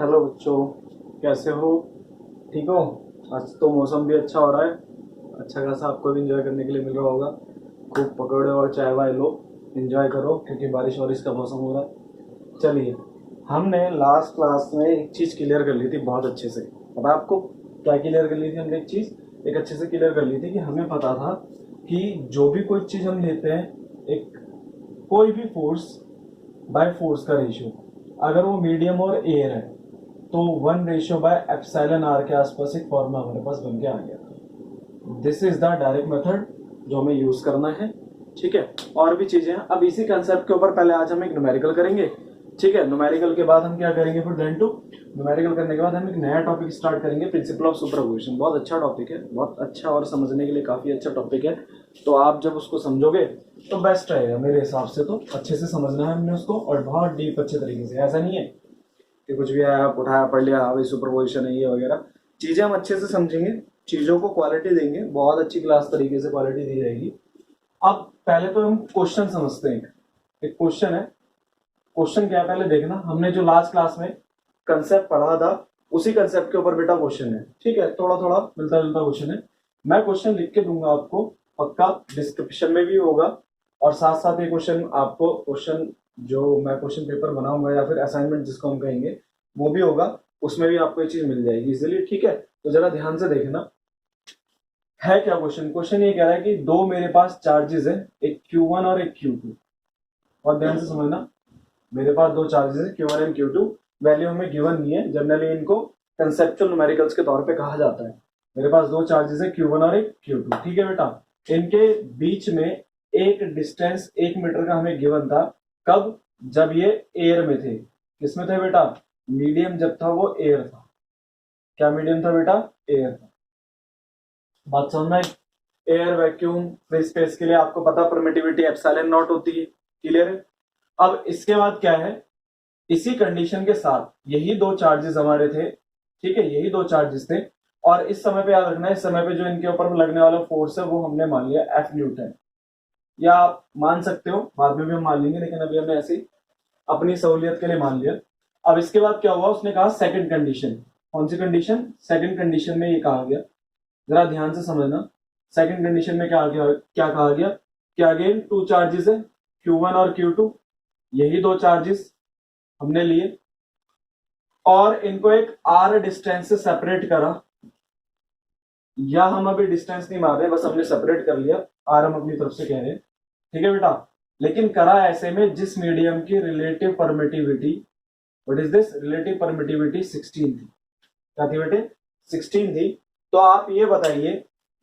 Hello बच्चों, कैसे हो? ठीक हो? आज तो मौसम भी अच्छा हो रहा है, अच्छा खासा आपको भी इंजॉय करने के लिए मिल रहा होगा। खूब पकौड़े और चाय वाय लो, इंजॉय करो क्योंकि बारिश वारिश का मौसम हो रहा है। चलिए, हमने लास्ट क्लास में एक चीज़ क्लियर कर ली थी बहुत अच्छे से। पता है आपको क्या क्लियर कर ली थी हमने? एक चीज़ एक अच्छे से क्लियर कर ली थी कि हमें पता था कि जो भी कोई चीज़ हम लेते हैं, एक कोई भी फोर्स बाय फोर्स का रेशियो, अगर वो मीडियम और एयर है तो 1/एप्सिलॉन आर के आसपास एक फॉर्मूला हमारे पास बन के आ गया था। This is the direct method जो हमें यूज करना है। ठीक है, और भी चीजें हैं। अब इसी कंसेप्ट के ऊपर पहले आज हम एक न्यूमेरिकल करेंगे। ठीक है, न्यूमेरिकल के बाद हम क्या करेंगे? फिर देन टू न्यूमेरिकल करने के बाद हम एक नया टॉपिक स्टार्ट करेंगे, प्रिंसिपल ऑफ सुपरपोजिशन। बहुत अच्छा टॉपिक है, बहुत अच्छा और समझने के लिए काफी अच्छा टॉपिक है। तो आप जब उसको समझोगे तो बेस्ट रहेगा मेरे हिसाब से। तो अच्छे से समझना है हमने उसको, और बहुत डीप अच्छे तरीके से। ऐसा नहीं है कि कुछ भी आया उठाया पढ़ लिया, हाँ भाई सुपरपोजिशन है ये वगैरह। चीजें हम अच्छे से समझेंगे, चीजों को क्वालिटी देंगे, बहुत अच्छी क्लास तरीके से क्वालिटी दी जाएगी। अब पहले तो हम क्वेश्चन समझते हैं। एक क्वेश्चन है, क्वेश्चन क्या है पहले देखना। हमने जो लास्ट क्लास में कंसेप्ट पढ़ा था उसी कंसेप्ट के ऊपर बेटा क्वेश्चन है। ठीक है, थोड़ा थोड़ा मिलता जुलता क्वेश्चन है। मैं क्वेश्चन लिख के दूंगा आपको, पक्का डिस्क्रिप्शन में भी होगा। और साथ साथ ये क्वेश्चन आपको, क्वेश्चन जो मैं क्वेश्चन पेपर बनाऊंगा या फिर असाइनमेंट जिसको हम कहेंगे, वो भी होगा। उसमें भी आपको ये चीज मिल जाएगी इजिली। ठीक है, तो जरा ध्यान से देखना है क्या क्वेश्चन। क्वेश्चन ये कह रहा है कि दो मेरे पास चार्जेस है, एक Q1 और एक Q2। और ध्यान से समझना, मेरे पास दो चार्जेस है Q1 एंड Q2। वैल्यू हमें गिवन नहीं है, जनरली इनको कंसेप्चुअल न्यूमेरिकल्स के तौर पे कहा जाता है। मेरे पास दो चार्जेस है Q1 और एक Q2। ठीक है बेटा, इनके बीच में एक डिस्टेंस 1 मीटर का हमें गिवन था। कब? जब ये एयर में थे। किसमें थे बेटा? मीडियम जब था वो एयर था। क्या मीडियम था बेटा? एयर था। बात समझ में? एयर, वैक्यूम, फ्री स्पेस के लिए आपको पता परमिटिविटी एप्सिलॉन नॉट होती है। क्लियर है? अब इसके बाद क्या है, इसी कंडीशन के साथ यही दो चार्जेस हमारे थे। ठीक है, यही दो चार्जेस थे। और इस समय पे याद रखना, इस समय पे जो इनके ऊपर लगने वाला फोर्स है वो हमने मान लिया F न्यूटन। या आप मान सकते हो, बाद में भी हम मान लेंगे, लेकिन अभी हमने ऐसे ही अपनी सहूलियत के लिए मान लिया। अब इसके बाद क्या हुआ, उसने कहा सेकंड कंडीशन। कौन सी कंडीशन? सेकंड कंडीशन में ये कहा गया, जरा ध्यान से समझना। सेकंड कंडीशन में क्या कहा गया कि अगेन टू चार्जेस है Q1 और Q2। यही दो चार्जेस हमने लिए और इनको एक r डिस्टेंस से सेपरेट करा। या हम अभी डिस्टेंस नहीं मार रहे, बस हमने सेपरेट कर लिया, r हम अपनी तरफ से कह रहे हैं। ठीक है बेटा, लेकिन करा ऐसे में जिस मीडियम की relative permittivity, what is this? Relative permittivity 16 थी। क्या थी बेटे? 16 थी। तो आप ये बताइए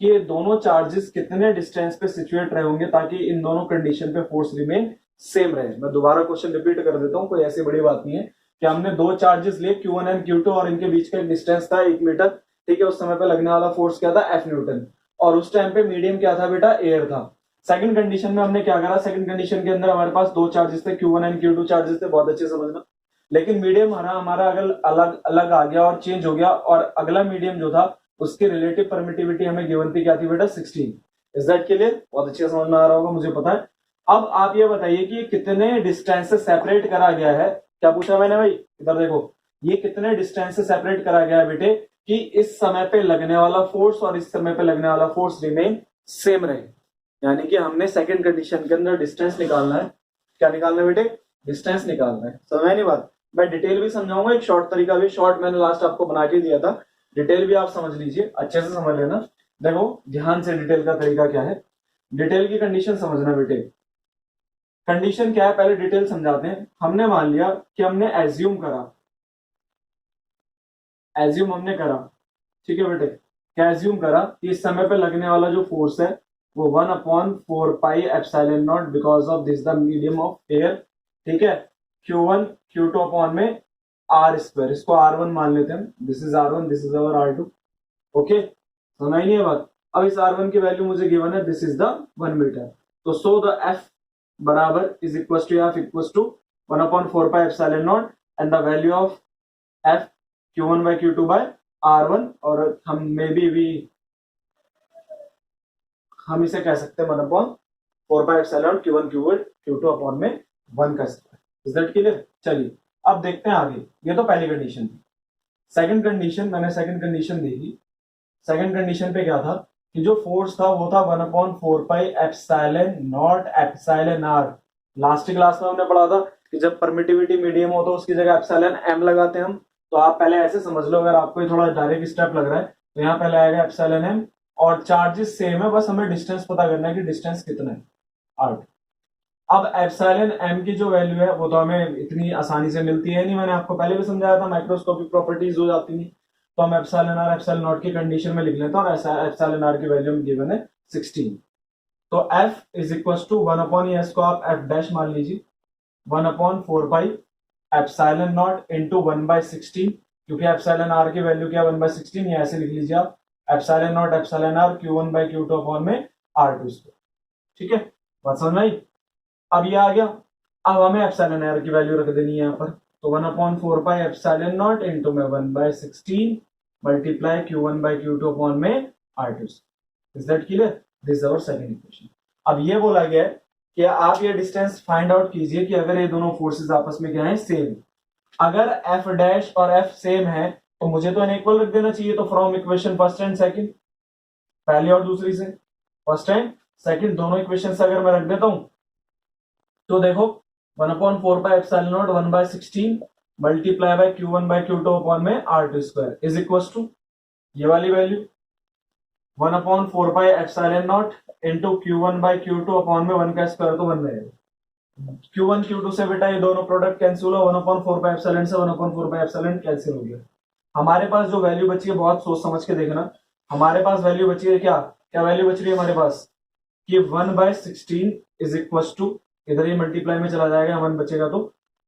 कि ये दोनों चार्जेस कितने डिस्टेंस पे सिचुएट रहे होंगे ताकि इन दोनों कंडीशन पे फोर्स रिमेन सेम रहे। मैं दोबारा क्वेश्चन रिपीट कर देता हूं, कोई ऐसी बड़ी बात नहीं है। कि हमने दो चार्जेस लिए Q1 एंड Q2 और इनके बीच का एक डिस्टेंस था 1 मीटर। ठीक है, उस समय पे लगने वाला फोर्स क्या था? F Newton. और उस टाइम पे मीडियम क्या था बेटा? एयर था। सेकंड कंडीशन में हमने क्या करा, सेकंड कंडीशन के अंदर हमारे पास दो चार्जेस थे, Q1 एंड Q2 चार्जेस थे, बहुत अच्छे समझना। लेकिन मीडियम हमारा अगर अलग अलग आ गया और चेंज हो गया, और अगला मीडियम जो था उसकी रिलेटिव परमिटिविटी हमें गिवन थी, क्या थी बेटा? 16। Is that clear? बहुत अच्छे समझ में आ रहा होगा, मुझे पता है। अब आप ये बताइए कि कितने डिस्टेंस से सेपरेट करा गया है। क्या पूछा मैंने भाई? इधर देखो, ये कितने डिस्टेंस से सेपरेट करा गया है बेटे कि इस समय पे लगने वाला फोर्स और इस समय पे लगने वाला फोर्स रिमेन सेम रहे। यानी कि हमने सेकंड कंडीशन के अंदर डिस्टेंस निकालना है। क्या निकालना है बेटे? डिस्टेंस निकालना है। समझ नहीं बात? मैं डिटेल भी समझाऊंगा, एक शॉर्ट तरीका भी, शॉर्ट मैंने लास्ट आपको बना के दिया था। डिटेल भी आप समझ लीजिए, अच्छे से समझ लेना। देखो ध्यान से, डिटेल का तरीका क्या है, डिटेल की कंडीशन समझना बेटे। कंडीशन क्या है पहले डिटेल समझाते हैं। हमने मान लिया कि हमने एज्यूम हमने करा। ठीक है बेटे, क्या एज्यूम करा कि इस समय पे लगने वाला जो फोर्स है वो 1/4πε0 because of this the medium of air. ठीक है, Q1 Q2 अपॉन में आर स्क्वायर, इसको R1 मान लेते हैं। This is R1, this is our R2। Okay, समझ नहीं है बात? अब इस R1 की वैल्यू मुझे गिवन है, दिस इज द 1 मीटर। तो सो द F बराबर is equal to F equal to 1/4πε0 and the value of F Q1 by Q2 by R1। और हम मे भी हम इसे कह सकते हैं 1/4πε Q1 Q2 अपॉन में 1 का स्क्वायर। Is that clear? चलिए अब देखते हैं आगे। ये तो पहली कंडीशन थी। सेकंड कंडीशन, मैंने सेकंड कंडीशन देखी। सेकंड कंडीशन पे क्या था कि जो फोर्स था वो था 1/4 pi epsilon naught epsilon R. Last class में हमने पढ़ा था कि जब परमिटिविटी मीडियम हो तो उसकी जगह एप्सिलॉन एम लगाते हैं हम। तो आप पहले ऐसे समझ लो, अगर आपको थोड़ा डायरेक्ट स्टेप लग रहा है तो यहाँ पहले आएगा एप्सिलॉन एम, और चार्जेस सेम है, बस हमें डिस्टेंस पता करना है कि डिस्टेंस कितना है, 8। अब एप्सिलॉन एम की जो वैल्यू है वो तो हमें इतनी आसानी से मिलती है नहीं, मैंने आपको पहले भी समझाया था, माइक्रोस्कोपिक प्रॉपर्टीज हो जाती हैं। तो हम एप्सिलॉन आर एप्सिलॉन नॉट की कंडीशन में लिख लेते हैं, और एप्सिलॉन आर की वैल्यू गिवन है 16। तो F is equal to 1/s को आप F डैश मान लीजिए, 1/4 पाई एप्सिलॉन नॉट इंटू 1/16, क्योंकि एप्सिलॉन आर की वैल्यू क्या 1/16, ये ऐसे लिख लीजिए आप, epsilon naught epsilon R Q1/Q2 upon में R2 स्क्वायर। ठीक है, बात समझ में आई। अब ये आ गया, अब हमें एप्सिलॉन आर की वैल्यू रख देनी है यहाँ पर, तो 1/4 पाई एप्सिलॉन नॉट इंटू में 1/16 मल्टीप्लाई Q1/Q2 अपॉन में R2। Is that clear? This is our second equation. अब ये बोला गया है कि आप ये डिस्टेंस फाइंड आउट कीजिए कि अगर ये दोनों फोर्सेस आपस में क्या है, सेम। अगर F डैश और F सेम है तो मुझे तो अनइक्वल रख देना चाहिए। तो from equation first and second, पहली और दूसरी से, फर्स्ट एंड सेकंड दोनों इक्वेशन से अगर मैं रख देता हूं तो देखो 1/4 pi epsilon naught 1/16 multiply by Q1/Q2 upon में R2 square is equal to ये वाली value 1/4 pi epsilon naught into Q1/Q2 upon में 1 का स्क्वायर तो 1 रहेगा। Q1 Q2 से बेटा ये दोनों प्रोडक्ट कैंसिल हुआ, 1/4 पाई एप्सिलॉन से 1/4 पाई एप्सिलॉन कैंसिल हो गया। हमारे पास जो वैल्यू बची है, बहुत सोच समझ के देखना, हमारे पास वैल्यू बची है क्या, क्या वैल्यू बच रही है हमारे पास कि 1/16 इज इक्वल टू, इधर ये मल्टीप्लाई में चला जाएगा, 1 बचेगा तो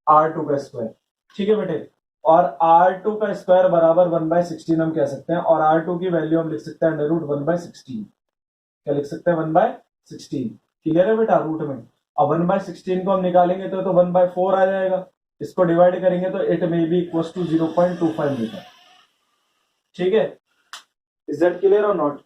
R2 का स्क्वायर। ठीक है बेटे, और R2 का स्क्वायर बराबर 1/16 हम कह सकते हैं, और R2 की वैल्यू हम लिख सकते हैं अंडर रूट 1/16। क्या लिख सकते हैं 1/16। क्लियर है बेटा, रूट में। अब 1/16 को हम निकालेंगे तो 1/4 आ जाएगा, इसको डिवाइड करेंगे तो it may be equal to 0.25 metre. ठीक है, इज दैट क्लियर और नॉट?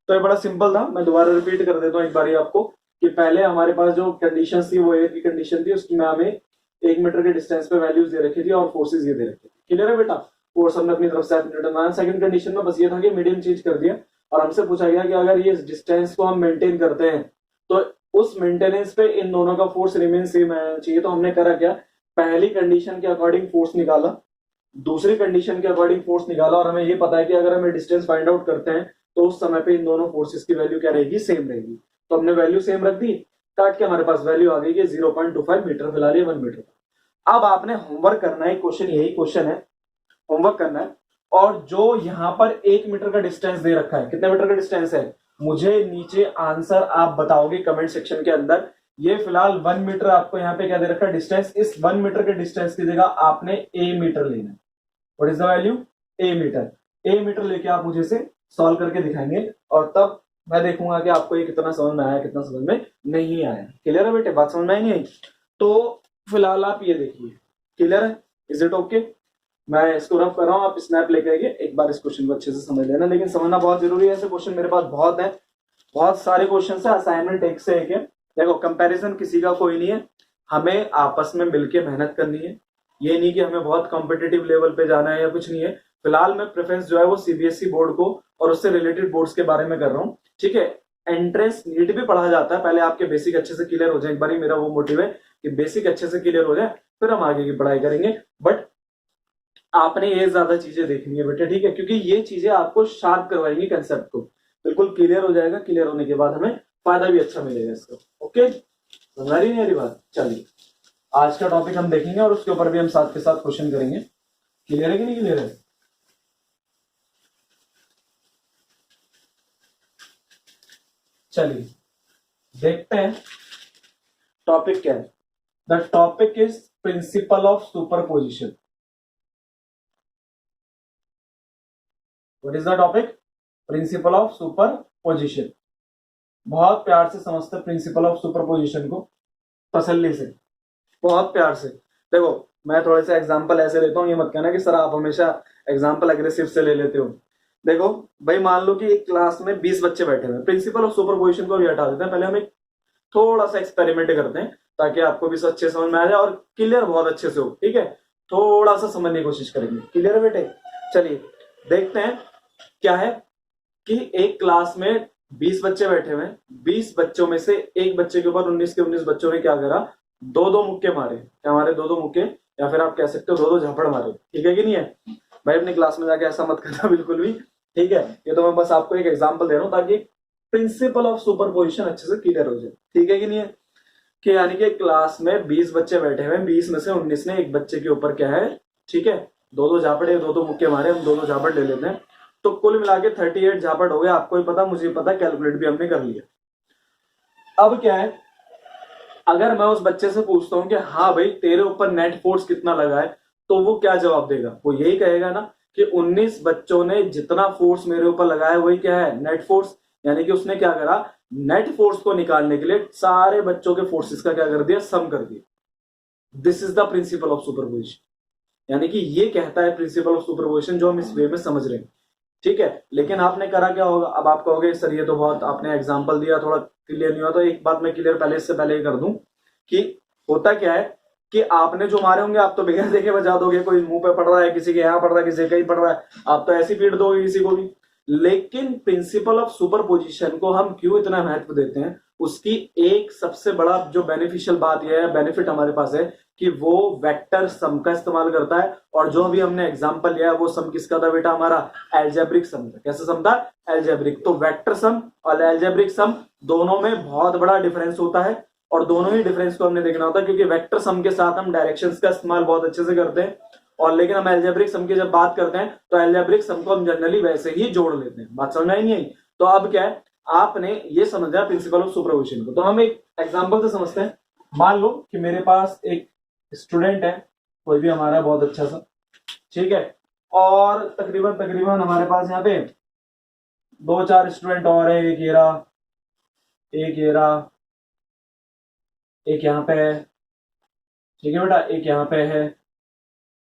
तो ये बड़ा सिंपल था, मैं दोबारा रिपीट कर देता हूँ एक बारी आपको कि पहले हमारे पास जो कंडीशन थी वो एक ही कंडीशन थी, उसमें हमें 1 मीटर के डिस्टेंस पे वैल्यूज दे रखी थी और फोर्सेज ये दे रखे थे। क्लियर है बेटा? फोर्स हमने अपनी तरफ से न्यूटन माना। सेकंड कंडीशन में बस ये था कि मीडियम चेंज कर दिया, और हमसे पूछा गया कि अगर ये डिस्टेंस को हम मेंटेन करते हैं तो उस मेंटेनेंस पे इन दोनों का फोर्स रिमेन सेम आना चाहिए। तो हमने करा क्या, पहली कंडीशन के अकॉर्डिंग फोर्स निकाला, दूसरी कंडीशन के अकॉर्डिंग फोर्स निकाला, और हमें ये पता है कि अगर हमें डिस्टेंस फाइंड आउट करते हैं तो उस समय पे इन दोनों फोर्सेस की वैल्यू क्या रहेगी, सेम रहेगी। तो हमने वैल्यू सेम रख दी, काट के हमारे पास वैल्यू आ गई कि 0.25 मीटर, फिलहाल ये 1 मीटर। अब आपने होमवर्क करना है, क्वेश्चन यही क्वेश्चन है, होमवर्क करना है। और जो यहां पर 1 मीटर का डिस्टेंस दे रखा है, कितने मीटर का डिस्टेंस है, मुझे नीचे आंसर आप बताओगे कमेंट सेक्शन के अंदर। ये फिलहाल 1 मीटर आपको यहाँ पे क्या दे रखा है, डिस्टेंस। इस 1 मीटर के डिस्टेंस की जगह आपने ए मीटर लेना है। What is the value, a metre. A metre लेके आप मुझे से सॉल्व करके दिखाएंगे, और तब मैं देखूंगा कि आपको ये कितना समझ में आया, कितना समझ में नहीं आया। क्लियर है बेटे, बात समझ में आई नहीं आई? तो फिलहाल आप ये देखिए, क्लियर है, इज इट ओके? मैं इसको रफ कर रहा हूँ, आप स्नैप लेके आइए, एक बार इस क्वेश्चन को अच्छे से समझ लेना, लेकिन समझना बहुत जरूरी है। ऐसे क्वेश्चन मेरे पास बहुत है, बहुत सारे क्वेश्चन है, असाइनमेंट एक से एक है। देखो कंपैरिजन किसी का कोई नहीं है, हमें आपस में मिलके मेहनत करनी है। ये नहीं कि हमें बहुत कॉम्पिटेटिव लेवल पे जाना है या कुछ नहीं है। फिलहाल मैं प्रेफरेंस जो है वो सीबीएसई बोर्ड को और उससे रिलेटेड बोर्ड्स के बारे में कर रहा हूँ। ठीक है, एंट्रेंस नीट भी पढ़ा जाता है, पहले आपके बेसिक अच्छे से क्लियर हो जाए एक बार, मेरा वो मोटिव है कि बेसिक अच्छे से क्लियर हो जाए, फिर हम आगे की पढ़ाई करेंगे। बट आपने ये ज्यादा चीजें देखनी है बेटे, ठीक है, क्योंकि ये चीजें आपको शार्प करवाएंगी, कंसेप्ट को बिल्कुल क्लियर हो जाएगा। क्लियर होने के बाद हमें फायदा भी अच्छा मिलेगा इसका। ओके, समझ रही मेरी बात? चलिए आज का टॉपिक हम देखेंगे और उसके ऊपर भी हम साथ के साथ क्वेश्चन करेंगे। क्लियर है कि नहीं क्लियर है? चलिए देखते हैं टॉपिक क्या है। The topic is principal of superposition. What is the topic? Principal of superposition. बहुत प्यार से समझते प्रिंसिपल ऑफ सुपरपोजिशन को, तसल्ली से, बहुत प्यार से। देखो मैं थोड़े से एग्जांपल ऐसे लेता हूँ, ये मत कहना कि सर आप हमेशा एग्जांपल अग्रेसिव से ले लेते हो। देखो भाई, मान लो कि एक क्लास में 20 बच्चे बैठे हुए हैं, प्रिंसिपल ऑफ सुपरपोजिशन को भी हटा देते हैं, पहले हम एक थोड़ा सा एक्सपेरिमेंट करते हैं ताकि आपको भी अच्छे समझ में आ जाए और क्लियर बहुत अच्छे से हो। ठीक है, थोड़ा सा समझने की कोशिश करेंगे। क्लियर है बेटे? चलिए देखते हैं क्या है कि एक क्लास में 20 बच्चे बैठे हुए हैं, 20 बच्चों में से एक बच्चे के ऊपर 19 के 19 बच्चों ने क्या करा, दो दो मुक्के मारे। क्या मारे? दो दो मुक्के, या फिर आप कह सकते हो दो दो झापड़ मारे। ठीक है कि नहीं है भाई? अपनी क्लास में जाके ऐसा मत करना बिल्कुल भी। ठीक है, ये तो मैं बस आपको एक एग्जांपल दे रहा हूं ताकि प्रिंसिपल ऑफ सुपरपोजिशन अच्छे से क्लियर हो जाए। ठीक है कि नहीं है? कि यानी कि क्लास में 20 बच्चे बैठे हुए हैं, 20 में से 19 ने एक बच्चे के ऊपर क्या है, ठीक है, दो दो झापड़, दो दो मुक्के मारे, हम दो दो झापड़ ले लेते हैं, तो कुल मिला के 38 झापड़ हो गया। आपको ही पता, मुझे पता, कैलकुलेट भी हमने कर लिया। अब क्या है, अगर मैं उस बच्चे से पूछता हूं कि हाँ भाई तेरे ऊपर नेट फोर्स कितना लगा है, तो वो क्या जवाब देगा? वो यही कहेगा ना कि 19 बच्चों ने जितना फोर्स मेरे ऊपर लगाया वही क्या है, नेट फोर्स। यानी कि उसने क्या करा, नेट फोर्स को निकालने के लिए सारे बच्चों के फोर्सेस का क्या कर दिया, सम कर दिया। This is the principle of superposition. यानी कि ये कहता है प्रिंसिपल ऑफ सुपरपोजिशन, जो हम इस वे में समझ रहे हैं। ठीक है, लेकिन आपने करा क्या होगा? अब आप कहोगे सर ये तो बहुत आपने एग्जांपल दिया, थोड़ा क्लियर नहीं हुआ। तो एक बात मैं क्लियर पहले, इससे पहले ही कर दूं कि होता क्या है कि आपने जो मारे होंगे आप तो बगैर देखे बजा दोगे। कोई मुंह पे पड़ रहा है, किसी के यहाँ पड़ रहा है, किसी के कहीं पड़ रहा है, आप तो ऐसी पीट दोगे किसी को भी। लेकिन प्रिंसिपल ऑफ सुपरपोजिशन को हम क्यों इतना महत्व देते हैं, उसकी एक सबसे बड़ा जो बेनिफिशियल बात यह है, बेनिफिट हमारे पास है कि वो वेक्टर सम का इस्तेमाल करता है। और जो भी हमने एग्जांपल लिया है वो सम किसका था बेटा? हमारा एल्जेब्रिक सम था। कैसा सम था? एल्जेब्रिक। तो वेक्टर सम और एल्जेब्रिक सम दोनों में बहुत बड़ा डिफरेंस होता है, और दोनों ही डिफरेंस को हमने देखना होता है, क्योंकि वेक्टर सम के साथ हम डायरेक्शंस का इस्तेमाल बहुत अच्छे से करते हैं, और लेकिन हम एल्जेब्रिक सम की जब बात करते हैं तो एल्जेब्रिक सम को हम जनरली वैसे ही जोड़ लेते हैं। बात समझ में आई नहीं आई? तो अब क्या है, आपने ये समझा प्रिंसिपल ऑफ सुपरपोजिशन को। तो हम एक एग्जांपल से समझते हैं। मान लो कि मेरे पास एक स्टूडेंट है, कोई भी हमारा बहुत अच्छा सा, ठीक है, और तकरीबन तकरीबन हमारे पास यहाँ पे दो चार स्टूडेंट और है। एक ये रहा, एक ये रहा, एक यहाँ पे है, ठीक है बेटा, एक यहाँ पे है,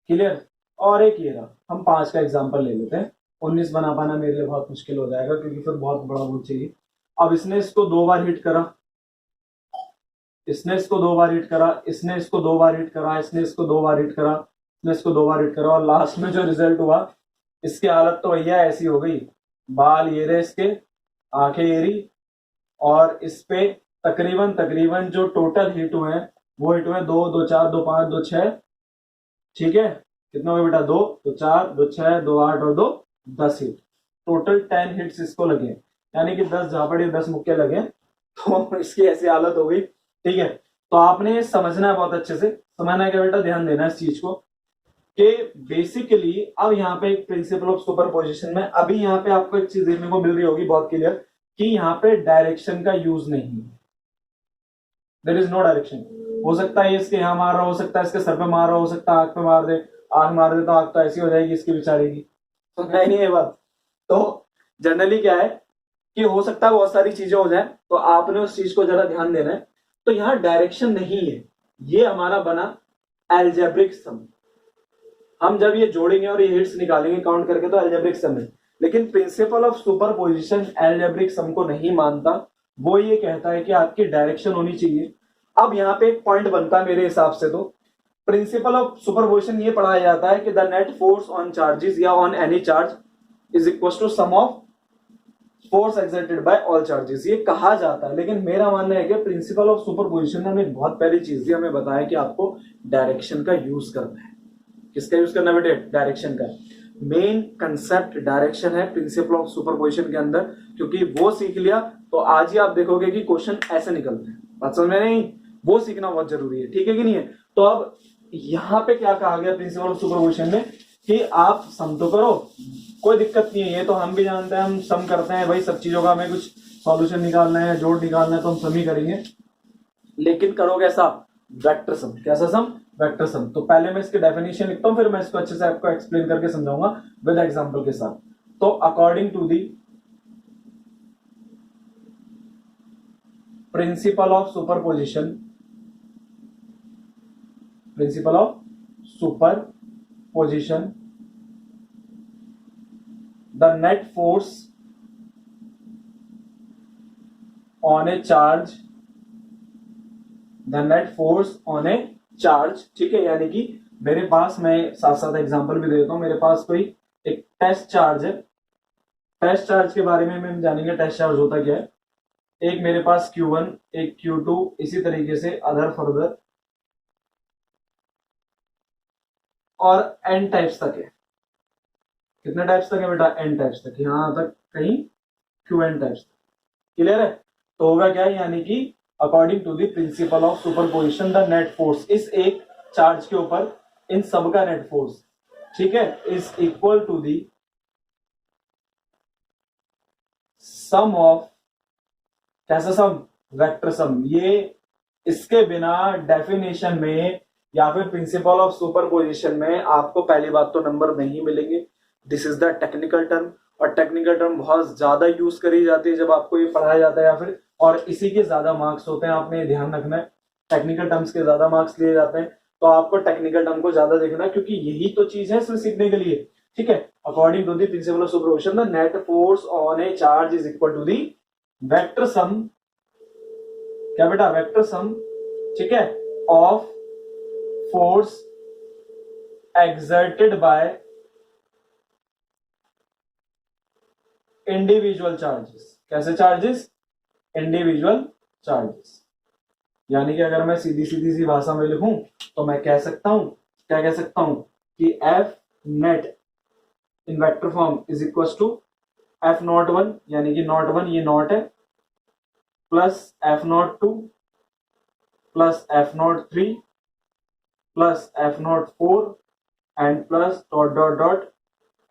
क्लियर, और एक ये रहा। हम 5 का एग्जांपल ले लेते हैं। 19 बना पाना मेरे लिए बहुत मुश्किल हो जाएगा, क्योंकि फिर बहुत बड़ा वो चाहिए। अब इसने इसको 2 बार हिट करा, इसने इसको 2 बार हिट करा, इसने इसको 2 बार हिट करा, इसने इसको 2 बार हिट करा, इसने इसको 2 बार हिट करा, और लास्ट में जो रिजल्ट हुआ, इसकी हालत तो भैया ऐसी हो गई, बाल ये रहे इसके, आंखें ये रही, और इस पे तकरीबन तकरीबन जो टोटल हिट हुए हैं वो हिट हुए 2 2 4 2 5 2 6, ठीक है, कितना हुआ बेटा? 2 2 4 2 6 2 8 और 2 10 हिट, टोटल 10 हिट्स इसको लगे, यानी कि 10 झापड़े 10 मुक्के लगे। तो इसकी ऐसी हालत हो गई। ठीक है, तो आपने समझना है, बहुत अच्छे से समझना है क्या बेटा, ध्यान देना है इस चीज को कि बेसिकली अब यहाँ पे एक प्रिंसिपल ऑफ सुपरपोजिशन में अभी यहाँ पे आपको एक चीज देखने को मिल रही होगी बहुत क्लियर, कि यहाँ पे डायरेक्शन का यूज नहीं है। There is no direction. हो सकता है इसके यहाँ मार रहा, हो सकता है इसके सर पे मार रहा, हो सकता है आंख पे मार दे, आंख मार दे तो आंख तो ऐसी हो जाएगी इसकी बेचारे की। तो नहीं है बात। तो जनरली क्या है कि हो सकता है बहुत सारी चीजें हो जाए, तो आपने उस चीज को जरा ध्यान देना है। तो यहाँ डायरेक्शन नहीं है, ये हमारा बना एल्जेब्रिक सम। हम जब ये जोड़ेंगे और ये हिट्स निकालेंगे काउंट करके तो एल्जेब्रिक सम है, लेकिन principal of superposition algebraic sum को नहीं मानता। वो ये कहता है कि आपकी डायरेक्शन होनी चाहिए। अब यहाँ पे एक पॉइंट बनता है मेरे हिसाब से, तो प्रिंसिपल ऑफ सुपरपोजिशन ये पढ़ाया जाता है कि the net force on charges या on any charge is equal to sum of force exerted by all charges, ये कहा जाता है। लेकिन मेरा मानना है कि प्रिंसिपल ऑफ सुपरपोजिशन ने हमें बहुत पहली चीज दी, हमें बताया कि आपको डायरेक्शन का यूज करना है। किसका यूज करना बेटे? डायरेक्शन का। मेन कंसेप्ट डायरेक्शन है प्रिंसिपल ऑफ सुपरपोजिशन के अंदर, क्योंकि वो सीख लिया तो आज ही आप देखोगे कि क्वेश्चन ऐसे निकलते हैं। बात समझ में नहीं? वो सीखना बहुत जरूरी है, ठीक है कि नहीं है? तो अब यहाँ पे क्या कहा गया प्रिंसिपल ऑफ सुपरपोजिशन में कि आप सम तो करो, कोई दिक्कत नहीं है, ये तो हम भी जानते हैं, हम सम करते हैं भाई, सब चीजों का हमें कुछ सॉल्यूशन निकालना है, जोड़ निकालना है तो हम सम ही करेंगे। लेकिन करो कैसा? Vector sum. कैसा सम? Vector sum. तो पहले मैं इसकी डेफिनेशन लिखता हूं, फिर मैं इसको अच्छे से आपको एक्सप्लेन करके समझाऊंगा विद एग्जांपल के साथ। तो according to the principle of superposition, principle of superposition, the net force on a charge, the net force on a charge, ठीक है, यानी कि मेरे पास, मैं साथ साथ एग्जांपल भी दे देता हूं, मेरे पास कोई एक टेस्ट चार्ज है। टेस्ट चार्ज के बारे में हम जानेंगे, टेस्ट चार्ज होता क्या है। एक मेरे पास Q1, एक Q2, इसी तरीके से अदर फर्दर और n टाइप्स तक है। कितने टाइप्स तक है बेटा? n टाइप्स तक, यहां तक कहीं Qn टाइप्स तक। क्लियर है? तो होगा क्या, यानी कि according to the principle of superposition the net force, इस एक चार्ज के ऊपर इन सब का नेट फोर्स, ठीक है, is equal to the sum of, कैसा सम? Vector sum. ये इसके बिना डेफिनेशन में या फिर प्रिंसिपल ऑफ सुपरपोजिशन में आपको पहली बात तो नंबर नहीं मिलेंगे। This is the technical term, और टेक्निकल टर्म बहुत ज्यादा यूज करी जाती है जब आपको ये पढ़ाया जाता है, या फिर और इसी के ज्यादा मार्क्स होते हैं। आपने ध्यान रखना है, टेक्निकल टर्म्स के ज्यादा मार्क्स लिए जाते हैं, तो आपको टेक्निकल टर्म को ज्यादा देखना है, क्योंकि यही तो चीज है इसमें सीखने के लिए। ठीक है, according to the principle of superposition the net force on a charge is equal to the vector sum, क्या बेटा? वेक्टर सम, ठीक है, of force exerted by individual charges. कैसे चार्जेस? Individual charges. यानी कि अगर मैं सीधी सीधी सी भाषा में लिखूं तो मैं कह सकता हूं, क्या कह सकता हूं कि F net in vector form is equal to F naught one, यानी कि नॉट वन ये नॉट है, plus F naught two plus F naught three plus F naught four and plus dot dot dot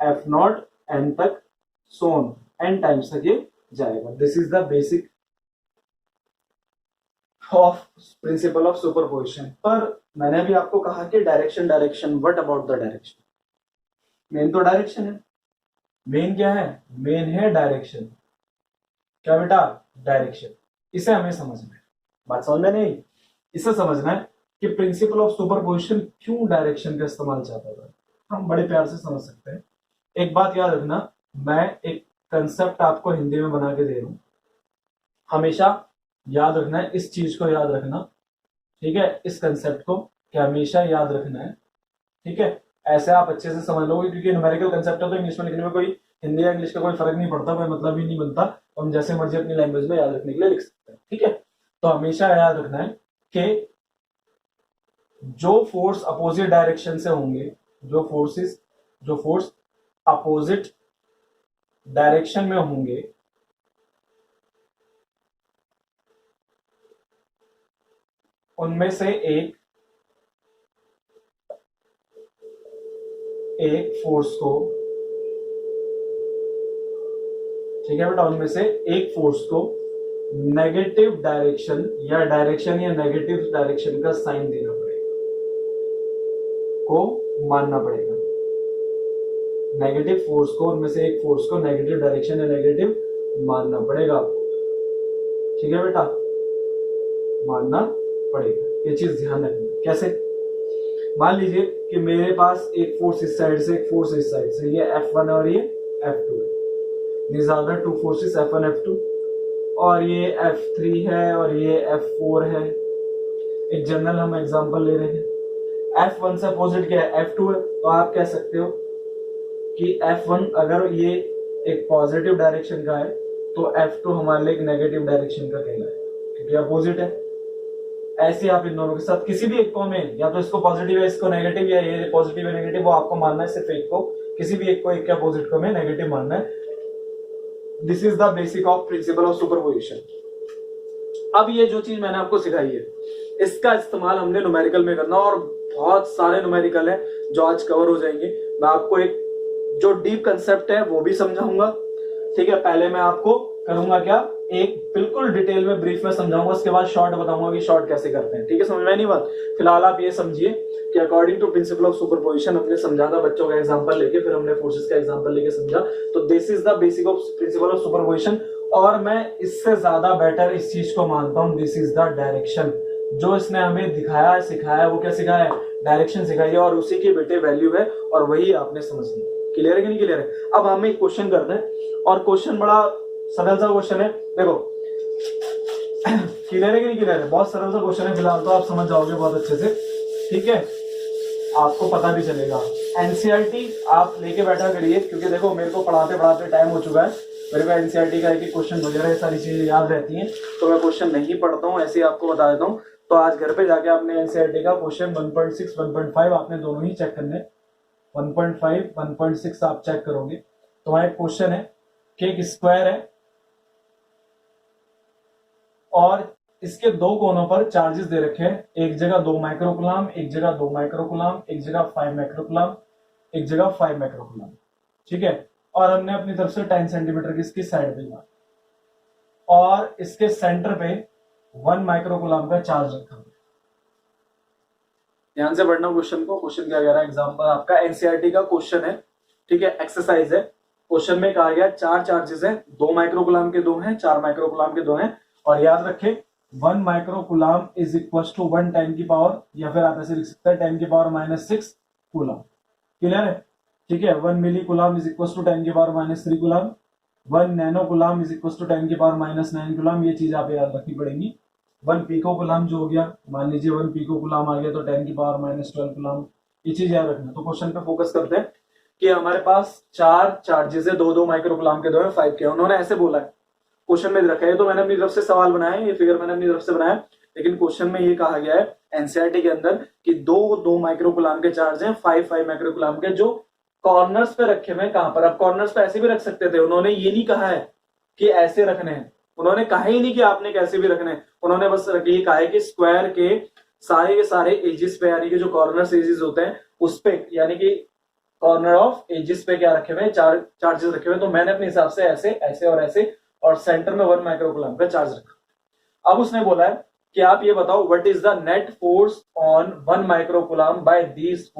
F naught N तक, सोन N times तक ये जाएगा। This is the basic of principle of superposition. पर मैंने भी आपको कहा कि direction, direction, what about the direction? Main तो डायरेक्शन है। मेन क्या है? मेन है डायरेक्शन। क्या बेटा? डायरेक्शन। इसे हमें समझना है, बात समझ में नहीं, इसे समझना है कि प्रिंसिपल ऑफ सुपरपोजिशन क्यों डायरेक्शन का इस्तेमाल चाहता था। हम बड़े प्यार से समझ सकते हैं। एक बात याद रखना, मैं एक कंसेप्ट आपको हिंदी में बना के दे रहा हूं, हमेशा याद रखना है, इस चीज को याद रखना, ठीक है, इस कंसेप्ट को कि हमेशा याद रखना है, ठीक है। ऐसे आप अच्छे से समझ लोगे, क्योंकि न्यूमेरिकल कंसेप्ट है तो इंग्लिश में लिखने में कोई, हिंदी या इंग्लिश का कोई फर्क नहीं पड़ता, कोई मतलब ही नहीं बनता, तो हम जैसे मर्जी अपनी लैंग्वेज में याद रखने के लिए लिख सकते हैं, ठीक है। तो हमेशा याद रखना है कि जो फोर्स अपोजिट डायरेक्शन से होंगे, जो फोर्स अपोजिट डायरेक्शन में होंगे, उनमें से एक फोर्स को, ठीक है बेटा, उनमें से एक फोर्स को नेगेटिव डायरेक्शन या नेगेटिव डायरेक्शन का साइन देना पड़ेगा, को मानना पड़ेगा। नेगेटिव फोर्स को, उनमें से एक फोर्स को नेगेटिव डायरेक्शन या नेगेटिव मानना पड़ेगा आपको, ठीक है बेटा, मानना पड़ेगा। ये चीज ध्यान रखना। कैसे? मान लीजिए कि मेरे पास एक फोर्स इस साइड से, एक फोर्स इस साइड से, ये F1 और ये F2 है। These are the two forces F1 F2, और ये F3 है और ये F4 है। एक जनरल हम एग्जांपल ले रहे हैं। F1 से अपोजिट क्या है? F2 है। तो आप कह सकते हो कि F1 अगर ये एक पॉजिटिव डायरेक्शन का है तो F2 हमारे लिए एक नेगेटिव डायरेक्शन का कहलाएगा, क्योंकि अपोजिट है। ऐसे आप इन दोनों के साथ किसी भी एक को में, या तो इसको पॉजिटिव है इसको नेगेटिव, या ये पॉजिटिव है नेगेटिव, वो आपको मानना है। सिर्फ एक को, किसी भी एक को एक के अपोजिट को में नेगेटिव मानना है। This is the basic of principle of superposition. अब ये जो चीज मैंने आपको सिखाई है, इसका इस्तेमाल हमने न्यूमेरिकल में करना, और बहुत सारे न्यूमेरिकल है जो आज कवर हो जाएंगे। मैं आपको एक जो डीप कंसेप्ट है वो भी समझाऊंगा, ठीक है। पहले मैं आपको करूंगा क्या, एक बिल्कुल डिटेल में ब्रीफ में समझाऊंगा, उसके बाद शॉर्ट बताऊंगा कि शॉर्ट कैसे करते हैं, ठीक है। समझ में नहीं बात? फिलहाल आप ये समझिए कि according to principle of superposition हमने समझा था, बच्चों का एग्जांपल लेके, फिर हमने फोर्सेस का एग्जांपल लेके समझा। तो this is the basic of principle of superposition, और मैं इससे ज्यादा बेटर इस चीज को मानता हूं, दिस इज द डायरेक्शन। जो इसने हमें दिखाया, सिखाया, वो क्या सिखाया है? डायरेक्शन सिखाई है, और उसी की बेटे वैल्यू है, और वही आपने समझनी है। क्लियर है कि नहीं क्लियर है? अब हम एक क्वेश्चन करते हैं, और क्वेश्चन बड़ा सरल सा क्वेश्चन है। देखो क्लियर है कि नहीं क्लियर है? बहुत सरल सा क्वेश्चन है, फिलहाल तो आप समझ जाओगे बहुत अच्छे से, ठीक है। आपको पता भी चलेगा। एनसीईआरटी आप लेके बैठा करिए, क्योंकि देखो मेरे को पढ़ाते पढ़ाते टाइम हो चुका है, मेरे को एनसीईआरटी का एक क्वेश्चन वगैरह सारी चीजें याद रहती हैं, तो मैं क्वेश्चन नहीं पढ़ता हूँ, ऐसे ही आपको बता देता हूँ। तो आज घर पे जाके आपने एनसीईआरटी का क्वेश्चन 1.6 1.5 आपने दोनों ही चेक करने, 1.5 1.6 आप चेक करोगे तो वहां एक क्वेश्चन है कि एक स्क्वायर है और इसके दो कोनों पर चार्जेस दे रखे हैं, एक जगह 2 माइक्रोकुलाम, एक जगह 2 माइक्रोकुलाम, एक जगह 5 माइक्रोकुलाम, एक जगह 5 माइक्रोकुलाम, ठीक है। और हमने अपनी तरफ से 10 सेंटीमीटर की इसकी साइड पे लिया और इसके सेंटर पे 1 माइक्रोकुलाम का चार्ज रखा हुआ। ध्यान से पढ़ना क्वेश्चन को, क्वेश्चन क्या कह रहा है, एग्जांपल आपका एनसीईआरटी का क्वेश्चन है, ठीक है, एक्सरसाइज है। क्वेश्चन में कहा गया 4 चार्जेस हैं, 2 माइक्रोकुलाम के 2 हैं, 4 माइक्रोकुलाम के 2 हैं, और याद रखें 1 माइक्रोकुलाम इज इक्वल टू 1 10 की पावर, या फिर आप ऐसे लिख सकते हैं 10 की पावर -6 कूलम। क्लियर है, ठीक है। 1 millicoulomb is equal to 10 की power -3 coulomb, 1 nanocoulomb is equal to 10 की पावर -9 कुलाम। ये चीज आप याद रखनी पड़ेगी। 1 पीको कुलाम जो हो गया, मान लीजिए 1 पीको कुलाम आ गया तो 10 की पावर -12 कुलाम, ये चीज याद रखना। तो क्वेश्चन पे फोकस करते हैं कि हमारे पास 4 चार्जेस है, 2 2 माइक्रोकुलाम के 2 है, 5 के। उन्होंने ऐसे बोला है, क्वेश्चन में रखा है, तो मैंने अपनी तरफ से सवाल बनाया है, ये फिगर मैंने अपनी तरफ से बनाया, लेकिन क्वेश्चन में ये कहा गया है एनसीईआरटी के अंदर कि 2 2 माइक्रोकुलाम के चार्ज हैं, 5 5 माइक्रोकुलाम के, जो कॉर्नर्स पे रखे हुए हैं। कहां पर? अब कॉर्नर्स पे ऐसे भी रख सकते थे, उन्होंने ये नहीं कहा है कि ऐसे रखने हैं, उन्होंने कहा ही नहीं कि आपने कैसे भी रखने हैं, उन्होंने बस ये कहा है कि स्क्वायर के सारे एजिस पे, यानी कि जो कॉर्नर एजिस होते हैं उस पे, यानी कि कॉर्नर ऑफ एजिस पे क्या रखे हुए हैं, चार्जेस रखे हुए हैं। तो मैंने अपने हिसाब से ऐसे ऐसे और ऐसे, और सेंटर में 1 माइक्रोकुलाम का चार्ज रखा। अब उसने बोला है कि आप ये बताओ what is the net force on 1 microcoulomb by these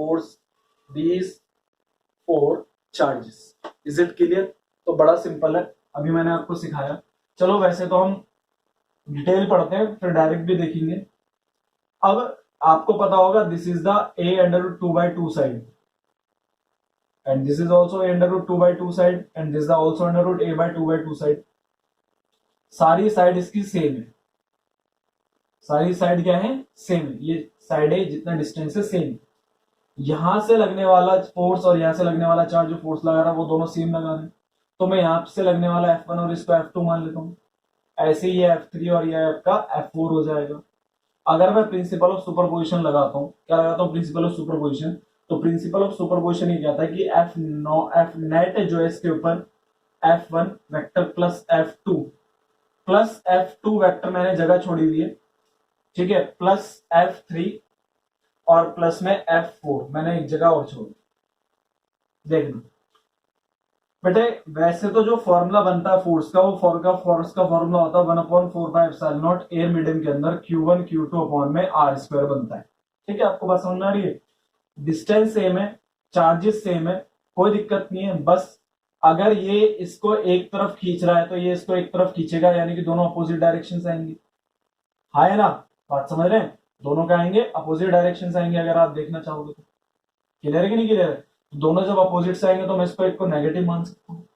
4 charges. Is it clear? तो बड़ा सिंपल है, अभी मैंने आपको सिखाया। चलो वैसे तो हम डिटेल पढ़ते हैं, फिर डायरेक्ट भी देखेंगे। अब आपको पता होगा this is the a√2/2 side, and this is also a√2/2 side, and this is also a/2/2 side। सारी साइड इसकी सेम है, सारी साइड क्या है, सेम है। ये साइड है, जितना डिस्टेंस है सेम। यहां से लगने वाला फोर्स और यहां से लगने वाला चार्ज, जो फोर्स लगा रहा है वो दोनों सेम लगा रहे हैं, तो मैं यहां से लगने वाला F1 और इसको F2 मान लेता हूं। ऐसे ही ये F3 और ये आपका F4 हो जाएगा। अगर मैं प्रिंसिपल ऑफ सुपरपोजिशन लगाता हूं, क्या लगाता हूं, प्रिंसिपल ऑफ सुपरपोजिशन, तो प्रिंसिपल ऑफ सुपरपोजिशन ये कहता है कि F नेट जो है इसके ऊपर F1 vector plus F2 vector मैंने जगह छोड़ी हुई है, ठीक है, प्लस F3 और प्लस में F4 मैंने एक जगह और छोड़ी। देखना बेटे, वैसे तो जो फॉर्मूला बनता है फोर्स का, वो फोर्स का फॉर्मूला होता है 1/4πε0 एयर मीडियम के अंदर Q1 Q2 अपॉन में R² बनता है। ठीक है, आपको बात समझ में आ रही है? डिस्टेंस सेम है, चार्जेस सेम है, कोई दिक्कत नहीं है। बस अगर ये इसको एक तरफ खींच रहा है तो ये इसको एक तरफ खींचेगा, यानी कि दोनों अपोजिट डायरेक्शन आएंगे। हाँ है ना, बात समझ रहे हैं? दोनों क्या आएंगे, अपोजिट डायरेक्शन आएंगे। अगर आप देखना चाहोगे तो क्लियर है कि नहीं क्लियर है? दोनों जब अपोजिट से आएंगे तो मैं इसको एक को नेगेटिव मान सकता हूँ,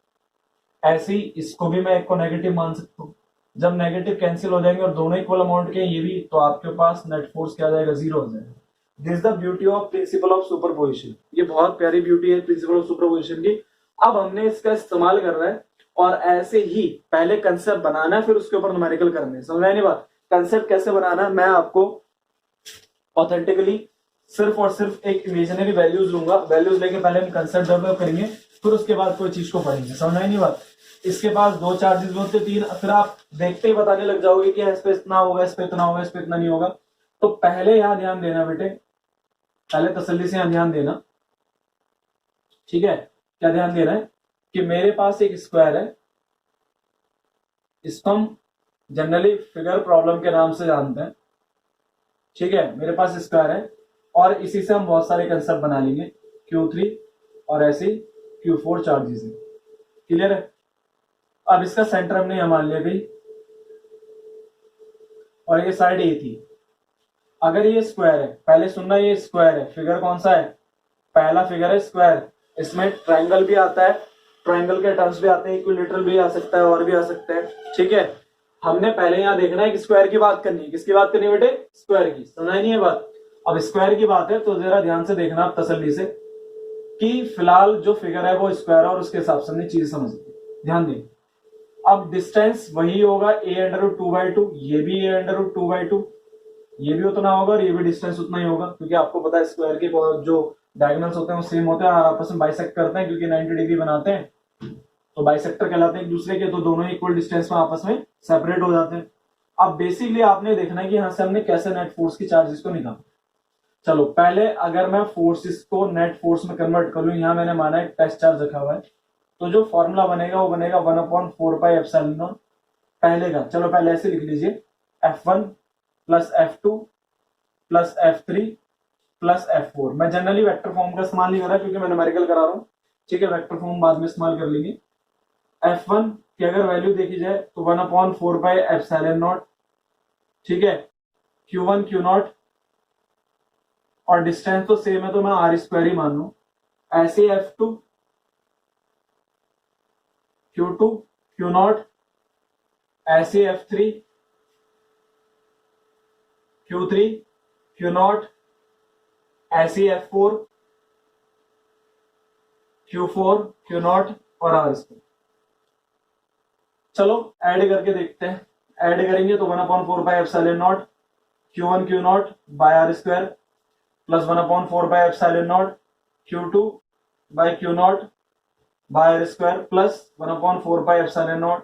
ऐसे ही इसको भी मैं एक को नेगेटिव मान सकता हूँ। जब नेगेटिव कैंसिल हो जाएंगे और दोनों इक्वल अमाउंट के ये भी, तो आपके पास नेट फोर्स क्या आ जाएगा, 0 हो जाएगा। This is the beauty of principle of superposition. ये बहुत प्यारी ब्यूटी है प्रिंसिपल ऑफ सुपरपोजिशन की। अब हमने इसका इस्तेमाल करना है और ऐसे ही पहले कंसेप्ट बनाना है, फिर उसके ऊपर न्यूमेरिकल करने हैं। समझ नहीं बात? कंसेप्ट कैसे बनाना है मैं आपको ऑथेंटिकली सिर्फ और सिर्फ एक इमेजिनरी वैल्यूज लूंगा, वैल्यूज लेके पहले हम कंसेप्ट डेवलप करेंगे, फिर उसके बाद कोई चीज को पढ़ेंगे। समझ नहीं बात? इसके पास 2 चार्जेस होते 3, फिर आप देखते ही बताने लग जाओगे कि इस पे इतना होगा, इस पे इतना होगा, इस पे इतना नहीं होगा। तो पहले यहां ध्यान देना बेटे, पहले तसल्ली से यहां ध्यान देना, ठीक है? क्या ध्यान देना है कि मेरे पास एक स्क्वायर है, इसको हम जनरली फिगर प्रॉब्लम के नाम से जानते हैं, ठीक है? मेरे पास स्क्वायर है और इसी से हम बहुत सारे कंसेप्ट बना लेंगे, Q3 और ऐसे Q4 चार्जेस है। क्लियर है? अब इसका सेंटर हमने यहां मान लिया भाई, और ये साइड ए थी। अगर ये स्क्वायर है, पहले सुनना, ये स्क्वायर है, फिगर कौन सा है, पहला फिगर है स्क्वायर। इसमें ट्राइंगल भी आता है, ट्राइंगल के टर्म्स भी आते हैं, इक्विलेटरल भी आ सकता है और भी आ सकता है, ठीक है? हमने पहले यहां देखना है कि स्क्वायर की बात करनी है। किसकी बात करनी है बेटे? स्क्वायर की। समझा नहीं है बात? अब स्क्वायर की बात है तो जरा ध्यान से देखना आप तसल्ली से कि फिलहाल जो फिगर है वो स्क्वायर है और उसके हिसाब से हमने चीज समझ ली। ध्यान दें, अब डिस्टेंस वही होगा a√2/2, ये भी a√2/2, ये भी उतना होगा और ये भी डिस्टेंस उतना ही होगा, क्योंकि आपको पता है स्क्वायर के जो डायगोनल्स होते हैं वो सेम होते हैं और आपस में बाइसेक्ट करते हैं, क्योंकि 90 डिग्री बनाते हैं तो बाइसेक्टर कहलाते हैं एक दूसरे के, तो दोनों इक्वल डिस्टेंस में आपस में सेपरेट हो जाते हैं। अब बेसिकली आपने देखना है कि यहां से हमने कैसे नेट फोर्स की चार्जेस को निकाला। चलो पहले अगर मैं फोर्सेस को नेट फोर्स में कन्वर्ट कर लूं, यहां मैंने माना है टेस्ट चार्ज रखा हुआ है, तो जो फॉर्मूला बनेगा वो बनेगा 1/4πε0 पहले का। चलो पहले ऐसे लिख लीजिए, F1 plus F2 plus F3 plus F4। मैं जनरली वेक्टर फॉर्म का इस्तेमाल नहीं कर रहा क्योंकि मैं न्यूमेरिकल करा रहा हूं, ठीक है, वेक्टर फॉर्म बाद में इस्तेमाल कर लेंगे। F1 की अगर वैल्यू देखी जाए तो 1/4πε0, ठीक है, Q1 Q0 और डिस्टेंस तो सेम है तो मैं r² ही मान लू। ऐसे F2 Q2 Q0, ऐसे F3 Q3 Q0, ऐसे F4 Q4 Q0 और r²। चलो ऐड करके देखते हैं, ऐड करेंगे तो 1/4πε0 Q1 Q0 by r² plus 1/4πε0 Q2 by Q0 by r² plus 1/4πε0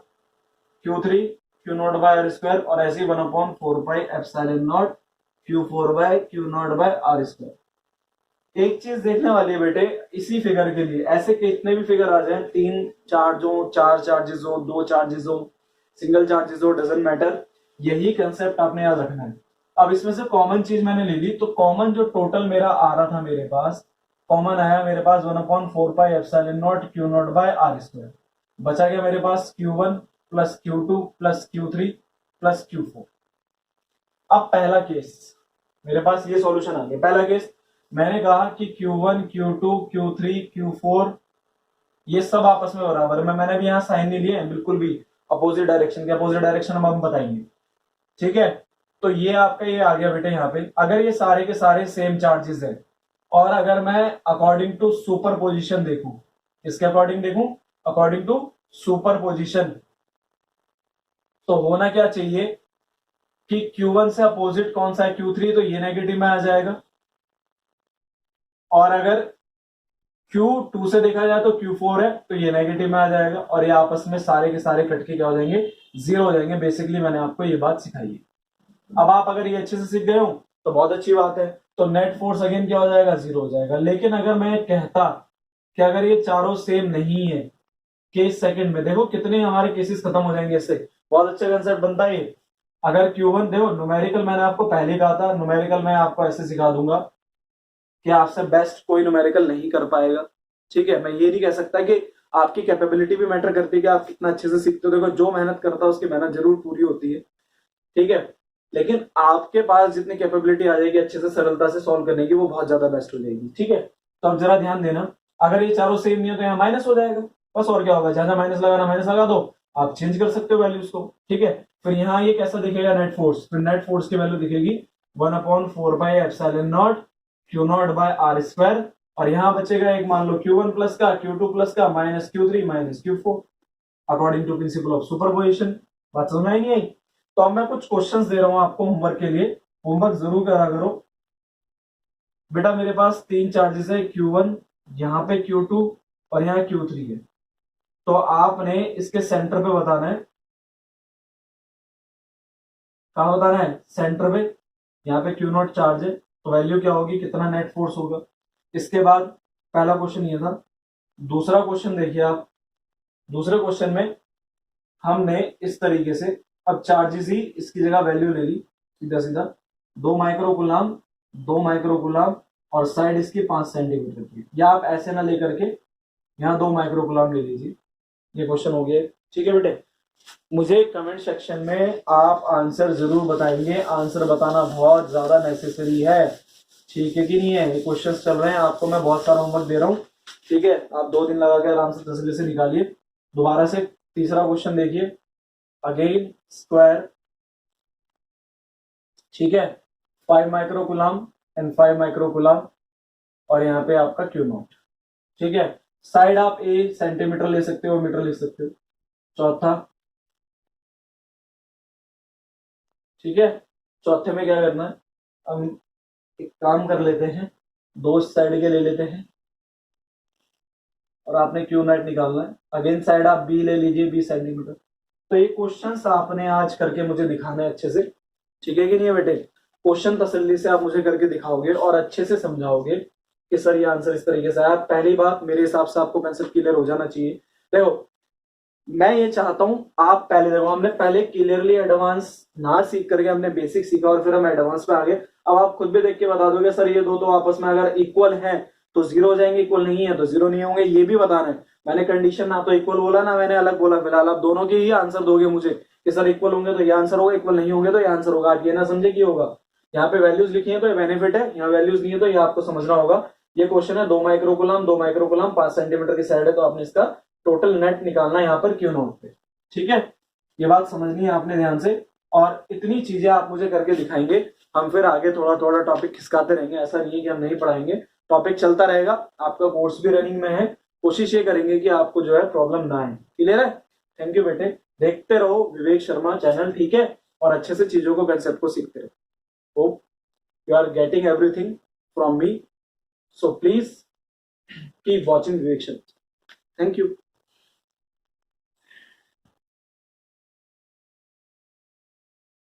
Q3 Q0 by r² और ऐसे ही 1/4πε0 Q4 bye Q0 by r²। एक चीज देखने वाली है बेटे, इसी फिगर के लिए ऐसे कितने भी फिगर आ जाए, 3 चार्ज हो, 4 चार्जेस हो, 2 चार्जेस हो, सिंगल चार्जेस हो, डजंट मैटर, यही कंसेप्ट आपने याद रखना है। अब इसमें से कॉमन चीज मैंने ले ली, तो कॉमन जो टोटल मेरा आ रहा था मेरे पास, कॉमन आया मेरे पास 1/4πε0 Q0 बाय r²। बचा गया मेरे पास Q1 plus Q2 plus Q3 plus Q4। अब पहला केस मेरे पास ये सॉल्यूशन आ गया। पहला केस मैंने कहा कि Q1 Q2 Q3 Q4 ये सब आपस में बराबर है। मैंने भी यहां साइन नहीं लिए बिल्कुल भी अपोजिट डायरेक्शन के, अपोजिट डायरेक्शन हम बताएंगे, ठीक है। तो ये आपका ये आ गया बेटे। यहाँ पे अगर ये सारे के सारे सेम चार्जेस है और अगर मैं अकॉर्डिंग टू सुपर पोजिशन देखूं, इसके अकॉर्डिंग देखूं, अकॉर्डिंग टू सुपर पोजिशन, तो होना क्या चाहिए कि Q1 से अपोजिट कौन सा है, Q3, तो ये नेगेटिव में आ जाएगा। और अगर Q2 से देखा जाए तो Q4 है तो ये नेगेटिव में आ जाएगा और ये आपस में सारे के सारे कट के क्या हो जाएंगे, 0 हो जाएंगे। बेसिकली मैंने आपको ये बात सिखाई है। अब आप अगर ये अच्छे से सीख गए हो तो बहुत अच्छी बात है। तो नेट फोर्स अगेन क्या हो जाएगा, 0 हो जाएगा। लेकिन अगर मैं कहता कि अगर ये चारों सेम नहीं है, केस सेकंड में देखो कितने हमारे केसेस खत्म हो जाएंगे इससे। बहुत अच्छा कंसेप्ट बनता है ये। अगर Q1 देखो, न्यूमेरिकल मैंने आपको पहले कहा था, न्यूमेरिकल मैं आपको ऐसे सिखा दूंगा कि आपसे बेस्ट कोई न्यूमेरिकल नहीं कर पाएगा, ठीक है। मैं ये नहीं कह सकता कि आपकी कैपेबिलिटी भी मैटर करती है कि आप कितना अच्छे से सीखते हो। देखो जो मेहनत करता है उसकी मेहनत जरूर पूरी होती है, ठीक है, लेकिन आपके पास जितनी कैपेबिलिटी आ जाएगी अच्छे से सरलता से सॉल्व करने की, वो बहुत ज्यादा बेस्ट हो जाएगी, ठीक है। तो अब जरा ध्यान देना, अगर ये चारों सेम नहीं है तो यहाँ माइनस हो जाएगा, बस। और क्या होगा, जहां माइनस लगाना माइनस लगा दो, आप चेंज कर सकते हो वैल्यूज को, ठीक है। फिर यहाँ ये कैसा दिखेगा नेट फोर्स, फिर नेट फोर्स की वैल्यू दिखेगी 1/4πε0 Q0 बाय r²। और यहां बचेगा एक, मान लो Q1 प्लस का, Q2 प्लस का, minus Q3 minus Q4 according to principle of superposition. बात समझ में आई नहीं आई? तो अब मैं कुछ क्वेश्चंस दे रहा हूं आपको होमवर्क के लिए, होमवर्क जरूर करा करो बेटा। मेरे पास 3 चार्जेस है, Q1, यहाँ पे Q2 और यहाँ Q3 है। तो आपने इसके सेंटर पे बताना है, कहा बताना है, सेंटर पे। यहाँ पे Q0 चार्ज है तो वैल्यू क्या होगी, कितना नेट फोर्स होगा। इसके बाद पहला क्वेश्चन ये था। दूसरा क्वेश्चन देखिए आप, दूसरे क्वेश्चन में हमने इस तरीके से अब चार्जेस ही इसकी जगह वैल्यू ले ली, सीधा सीधा 2 माइक्रोकूलम, 2 माइक्रोकूलम और साइड इसकी 5 सेंटीमीटर की। या आप ऐसे ना लेकर के यहाँ 2 माइक्रोकूलम ले लीजिए। ये क्वेश्चन हो गया, ठीक है बेटे। मुझे कमेंट सेक्शन में आप आंसर जरूर बताएंगे, आंसर बताना बहुत ज्यादा नेसेसरी है, ठीक है कि नहीं है। ये क्वेश्चन चल रहे हैं, आपको मैं बहुत सारा होमवर्क दे रहा हूँ, ठीक है। आप 2 दिन लगा के आराम से तसल्ली से निकालिए। दोबारा से तीसरा क्वेश्चन देखिए, अगेन स्क्वायर, ठीक है, 5 माइक्रोकूलम एंड 5 माइक्रोकुलम, और यहाँ पे आपका क्यू नॉट। ठीक है, साइड आप ए सेंटीमीटर ले सकते हो, मीटर ले सकते हो। चौथा, ठीक है, चौथे में क्या करना है, हम एक काम कर लेते हैं, दो साइड के ले लेते हैं और आपने क्यू नॉट निकालना है। अगेन साइड आप बी ले लीजिए, 20 सेंटीमीटर। तो ये क्वेश्चंस आपने आज करके मुझे दिखाने हैं अच्छे से, ठीक है कि नहीं है बेटे? क्वेश्चन तसल्ली से आप मुझे करके दिखाओगे और अच्छे से समझाओगे कि सर ये आंसर इस तरीके से है। पहली बात, मेरे हिसाब से आपको कंसेप्ट क्लियर हो जाना चाहिए। देखो, मैं ये चाहता हूं आप पहले, देखो हमने पहले क्लियरली एडवांस ना सीख करके हमने बेसिक सीखा और फिर हम एडवांस पे आ गए। अब आप खुद भी देख के बता दोगे सर ये दो तो आपस में अगर इक्वल है तो जीरो हो जाएंगे, इक्वल नहीं है तो जीरो नहीं होंगे, ये भी बताना है। मैंने कंडीशन ना तो इक्वल बोला ना मैंने अलग बोला। फिलहाल आप दोनों के ही आंसर दोगे मुझे कि सर इक्वल होंगे तो ये आंसर होगा, इक्वल नहीं होंगे तो ये आंसर होगा। आप ये ना समझे कि होगा, यहाँ पे वैल्यूज लिखी है तो ये बेनिफिट है, यहाँ वैल्यूज नहीं है तो ये आपको समझना होगा। ये क्वेश्चन है 2 माइक्रोकुलम, 2 माइक्रोकुलम 5 सेंटीमीटर की साइड है, तो आपने इसका टोटल नेट निकालना है यहाँ पर क्यू नॉट पे। ठीक है, ये बात समझनी है आपने ध्यान से, और इतनी चीजें आप मुझे करके दिखाएंगे। हम फिर आगे थोड़ा थोड़ा टॉपिक खिसकाते रहेंगे, ऐसा नहीं है कि हम नहीं पढ़ाएंगे, टॉपिक चलता रहेगा। आपका कोर्स भी रनिंग में है, कोशिश ये करेंगे कि आपको जो है प्रॉब्लम ना आए। क्लियर है? थैंक यू बेटे, देखते रहो विवेक शर्मा चैनल, ठीक है, और अच्छे से चीजों को, कंसेप्ट को सीखते रहो। Hope you are getting everything from me, so please keep watching Vivek Sharma. Thank you.